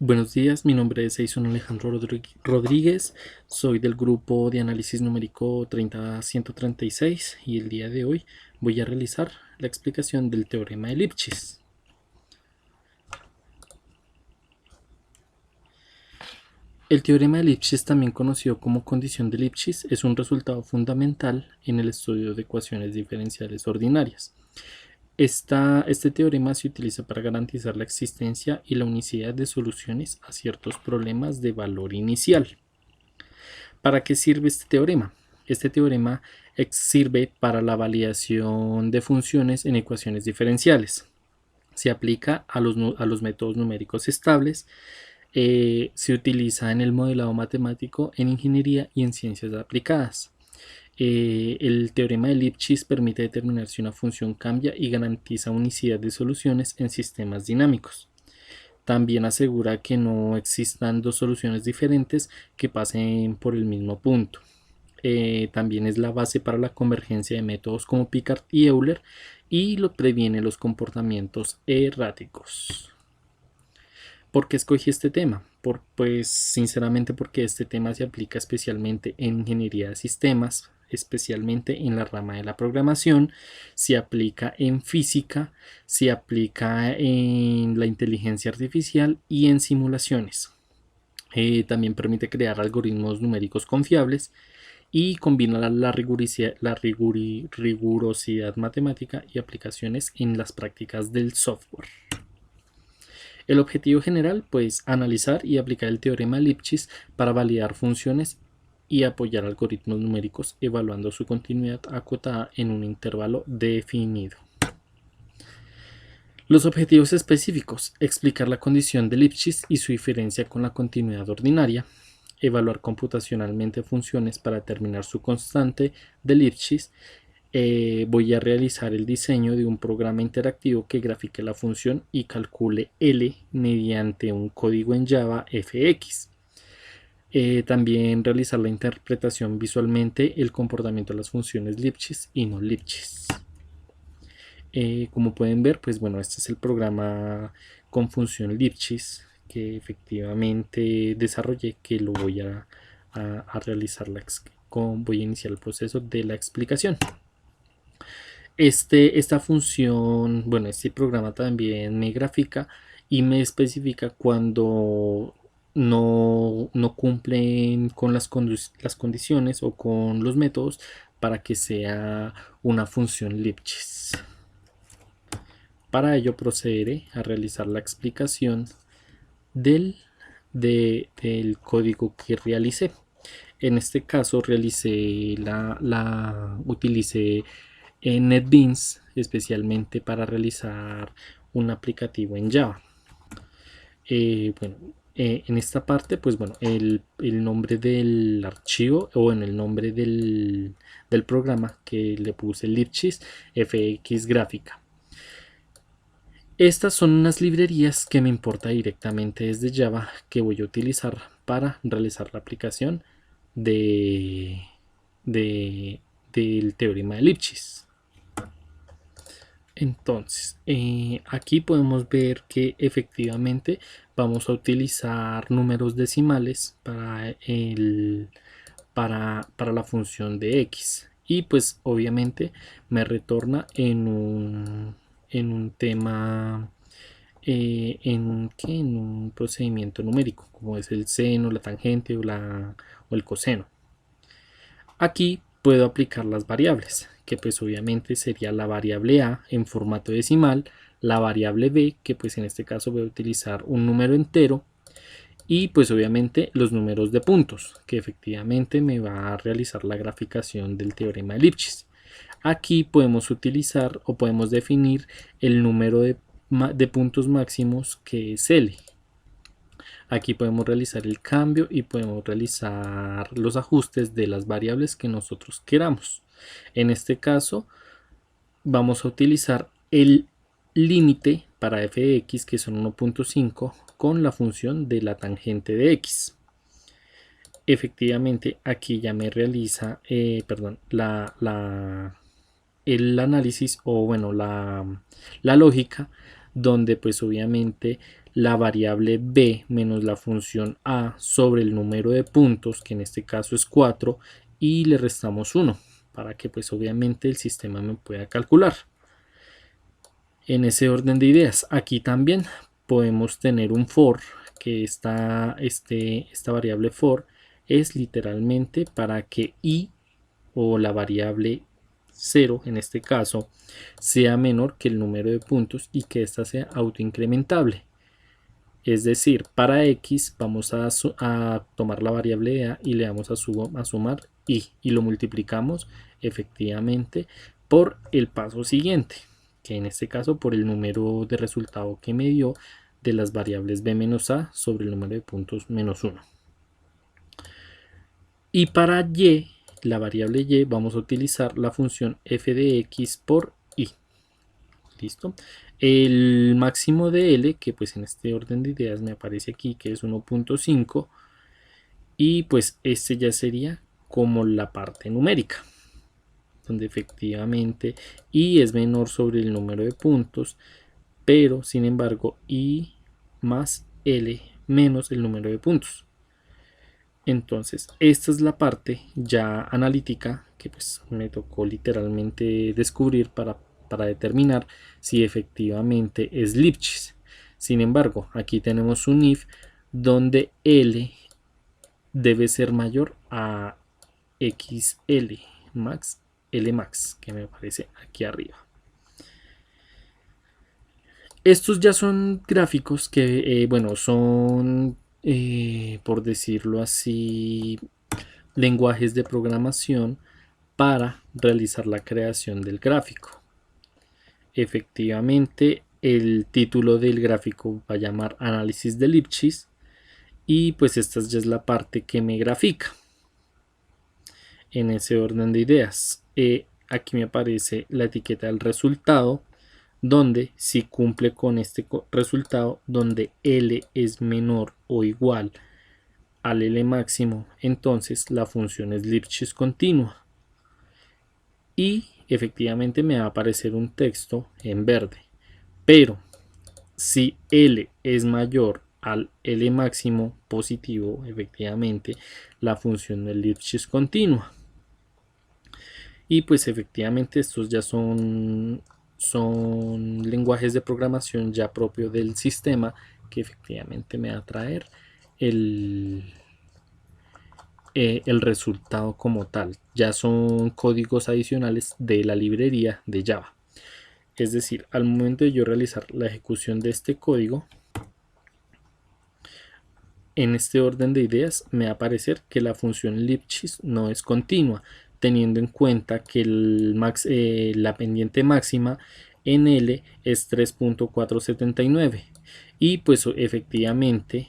Buenos días, mi nombre es Eison Alejandro Rodríguez, soy del grupo de análisis numérico 30136 y el día de hoy voy a realizar la explicación del teorema de Lipschitz. El teorema de Lipschitz, también conocido como condición de Lipschitz, es un resultado fundamental en el estudio de ecuaciones diferenciales ordinarias. Este teorema se utiliza para garantizar la existencia y la unicidad de soluciones a ciertos problemas de valor inicial. ¿Para qué sirve este teorema? Este teorema sirve para la validación de funciones en ecuaciones diferenciales. Se aplica a los métodos numéricos estables. Se utiliza en el modelado matemático, en ingeniería y en ciencias aplicadas. El teorema de Lipschitz permite determinar si una función cambia y garantiza unicidad de soluciones en sistemas dinámicos. También asegura que no existan dos soluciones diferentes que pasen por el mismo punto. También es la base para la convergencia de métodos como Picard y Euler y previene los comportamientos erráticos. ¿Por qué escogí este tema? Pues sinceramente porque este tema se aplica especialmente en ingeniería de sistemas, especialmente en la rama de la programación, se aplica en física, se aplica en la inteligencia artificial y en simulaciones. También permite crear algoritmos numéricos confiables y combina rigurosidad matemática y aplicaciones en las prácticas del software. El objetivo general, pues, analizar y aplicar el teorema de Lipschitz para validar funciones y apoyar algoritmos numéricos evaluando su continuidad acotada en un intervalo definido. Los objetivos específicos: explicar la condición de Lipschitz y su diferencia con la continuidad ordinaria, evaluar computacionalmente funciones para determinar su constante de Lipschitz. Voy a realizar el diseño de un programa interactivo que grafique la función y calcule L mediante un código en Java FX. También realizar la interpretación visualmente el comportamiento de las funciones Lipschitz y no Lipschitz. Como pueden ver, pues bueno, este es el programa con función Lipschitz que efectivamente desarrollé, que lo voy a realizar voy a iniciar el proceso de la explicación. Esta función, bueno, este programa también me grafica y me especifica cuando no cumplen con las condiciones o con los métodos para que sea una función Lipschitz. Para ello procederé a realizar la explicación del código que realicé. En este caso utilicé en NetBeans especialmente para realizar un aplicativo en Java. En esta parte, pues bueno, el nombre del archivo o en el nombre del programa que le puse Lipschitz FX gráfica. Estas son unas librerías que me importa directamente desde Java que voy a utilizar para realizar la aplicación del teorema de Lipschitz. Entonces, aquí podemos ver que efectivamente vamos a utilizar números decimales para la función de x, y pues obviamente me retorna en un tema, en un procedimiento numérico, como es el seno, la tangente o el coseno. Aquí puedo aplicar las variables, que pues obviamente sería la variable a en formato decimal, la variable b, que pues en este caso voy a utilizar un número entero, y pues obviamente los números de puntos, que efectivamente me va a realizar la graficación del teorema de Lipschitz. Aquí podemos utilizar o podemos definir el número de puntos máximos, que es L. Aquí podemos realizar el cambio y podemos realizar los ajustes de las variables que nosotros queramos. En este caso vamos a utilizar el límite para f de x, que son 1.5, con la función de la tangente de x. Efectivamente aquí ya me realiza el análisis, o bueno, la lógica donde pues obviamente la variable b menos la función a sobre el número de puntos, que en este caso es 4, y le restamos 1 para que pues obviamente el sistema me pueda calcular. En ese orden de ideas, aquí también podemos tener un for, que esta variable for es literalmente para que i, o la variable 0 en este caso, sea menor que el número de puntos y que ésta sea autoincrementable. Es decir, para x vamos a tomar la variable a y le vamos a sumar y lo multiplicamos efectivamente por el paso siguiente, que en este caso por el número de resultado que me dio de las variables b menos a sobre el número de puntos menos 1. Y para y, la variable y, vamos a utilizar la función f de x por y. ¿Listo? El máximo de L, que pues en este orden de ideas me aparece aquí, que es 1.5, y pues este ya sería como la parte numérica, donde efectivamente I es menor sobre el número de puntos, pero sin embargo I más L menos el número de puntos. Entonces esta es la parte ya analítica que pues me tocó literalmente descubrir para determinar si efectivamente es Lipschitz. Sin embargo, aquí tenemos un if donde L debe ser mayor a XL max, L max, que me aparece aquí arriba. Estos ya son gráficos que, bueno, son, por decirlo así, lenguajes de programación para realizar la creación del gráfico. Efectivamente, el título del gráfico va a llamar análisis de Lipschitz y pues esta ya es la parte que me grafica. En ese orden de ideas, aquí me aparece la etiqueta del resultado, donde si cumple con este resultado, donde L es menor o igual al L máximo, entonces la función es Lipschitz continua. Y efectivamente me va a aparecer un texto en verde. Pero si L es mayor al L máximo positivo, efectivamente la función es Lipschitz continua. Y pues efectivamente estos ya son lenguajes de programación ya propio del sistema, que efectivamente me va a traer el resultado como tal. Ya son códigos adicionales de la librería de Java. Es decir, al momento de yo realizar la ejecución de este código, en este orden de ideas me va a aparecer que la función Lipschitz no es continua, teniendo en cuenta que la pendiente máxima en L es 3.479 y pues efectivamente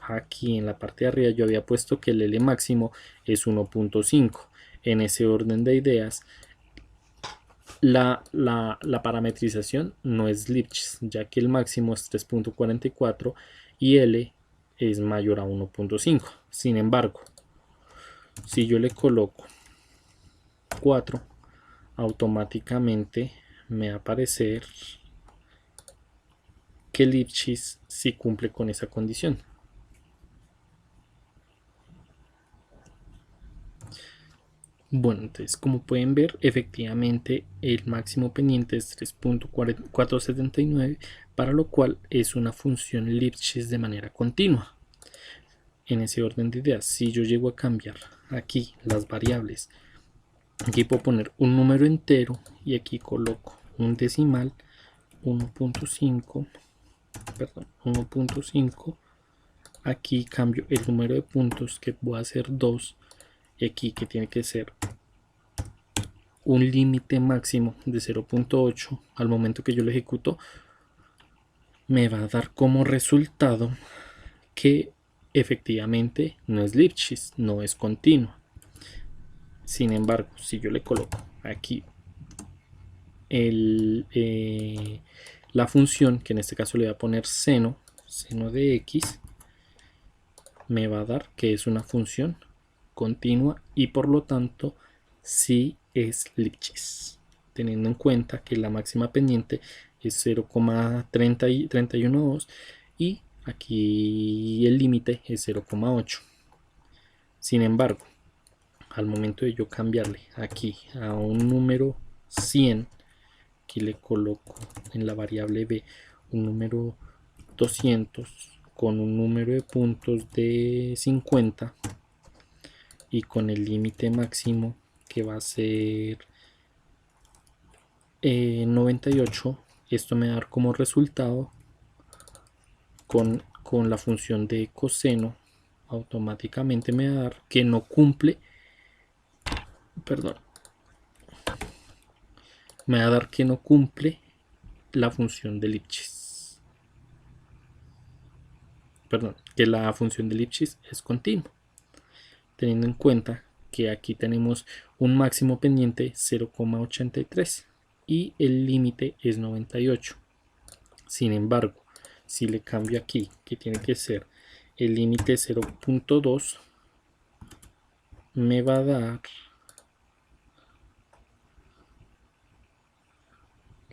aquí en la parte de arriba yo había puesto que el L máximo es 1.5. En ese orden de ideas la parametrización no es Lipschitz, ya que el máximo es 3.44 y L es mayor a 1.5. Sin embargo, si yo le coloco 4, automáticamente me va a aparecer que Lipschitz sí cumple con esa condición. Bueno, entonces como pueden ver, efectivamente el máximo pendiente es 3.479, para lo cual es una función Lipschitz de manera continua. En ese orden de ideas, si yo llego a cambiar aquí las variables, aquí puedo poner un número entero y aquí coloco un decimal, 1.5, perdón, 1.5, aquí cambio el número de puntos, que voy a hacer 2, y aquí que tiene que ser un límite máximo de 0.8. Al momento que yo lo ejecuto, me va a dar como resultado que efectivamente no es Lipschitz, no es continua. Sin embargo, si yo le coloco aquí la función, que en este caso le voy a poner seno de x, me va a dar que es una función continua y por lo tanto sí es Lipschitz, teniendo en cuenta que la máxima pendiente es 0,312 y aquí el límite es 0,8. Sin embargo, al momento de yo cambiarle aquí a un número 100, aquí le coloco en la variable b un número 200 con un número de puntos de 50 y con el límite máximo que va a ser 98, esto me va a dar como resultado con la función de coseno, automáticamente me va a dar que no cumple, perdón, me va a dar que no cumple la función de Lipschitz. Perdón, que la función de Lipschitz es continua, teniendo en cuenta que aquí tenemos un máximo pendiente 0,83 y el límite es 98. Sin embargo, si le cambio aquí, que tiene que ser el límite 0,2, me va a dar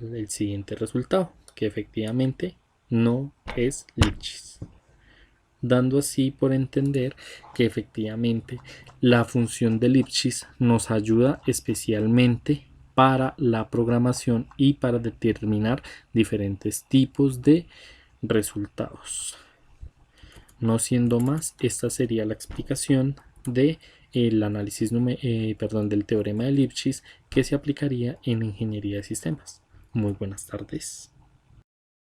el siguiente resultado, que efectivamente no es Lipschitz, dando así por entender que efectivamente la función de Lipschitz nos ayuda especialmente para la programación y para determinar diferentes tipos de resultados. No siendo más, esta sería la explicación de el análisis del teorema de Lipschitz que se aplicaría en ingeniería de sistemas. Muy buenas tardes.